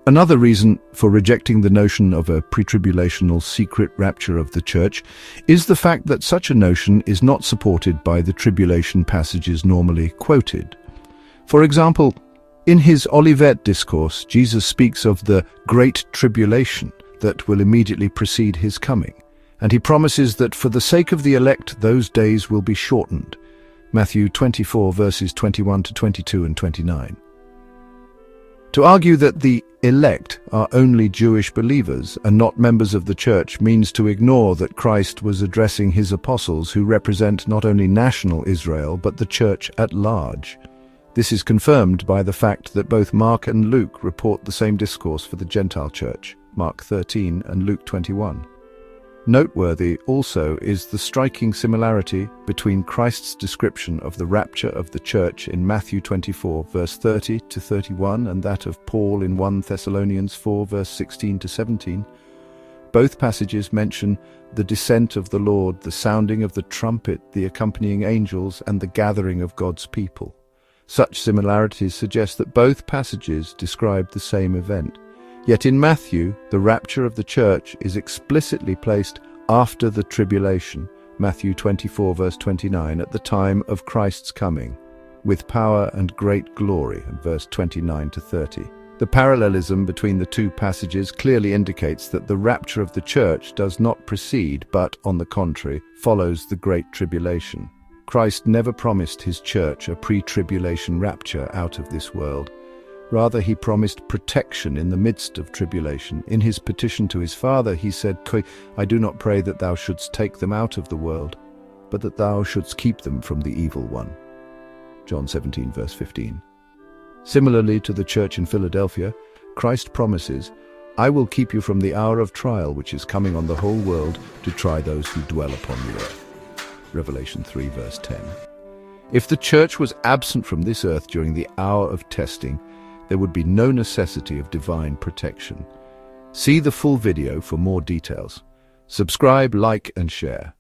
Another reason for rejecting the notion of a pre-tribulational secret rapture of the church is the fact that such a notion is not supported by the tribulation passages normally quoted. For example, in his Olivet discourse, Jesus speaks of the great tribulation that will immediately precede his coming, and he promises that for the sake of the elect those days will be shortened. Matthew 24 verses 21 to 22 and 29. To argue that the elect are only Jewish believers and not members of the church means to ignore that Christ was addressing his apostles who represent not only national Israel but the church at large. This is confirmed by the fact that both Mark and Luke report the same discourse for the Gentile church, Mark 13 and Luke 21. Noteworthy also is the striking similarity between Christ's description of the rapture of the church in Matthew 24 verse 30 to 31 and that of Paul in 1 Thessalonians 4 verse 16 to 17. Both passages mention the descent of the Lord, the sounding of the trumpet, the accompanying angels, and the gathering of God's people. Such similarities suggest that both passages describe the same event. Yet in Matthew, the rapture of the church is explicitly placed after the tribulation, Matthew 24 verse 29, at the time of Christ's coming, with power and great glory, verse 29 to 30. The parallelism between the two passages clearly indicates that the rapture of the church does not precede, but, on the contrary, follows the great tribulation. Christ never promised his church a pre-tribulation rapture out of this world. Rather, he promised protection in the midst of tribulation. In his petition to his Father, he said, I do not pray that thou shouldst take them out of the world, but that thou shouldst keep them from the evil one. John 17, verse 15. Similarly to the church in Philadelphia, Christ promises, I will keep you from the hour of trial which is coming on the whole world to try those who dwell upon the earth. Revelation 3, verse 10. If the church was absent from this earth during the hour of testing, there would be no necessity of divine protection. See the full video for more details. Subscribe, like, and share.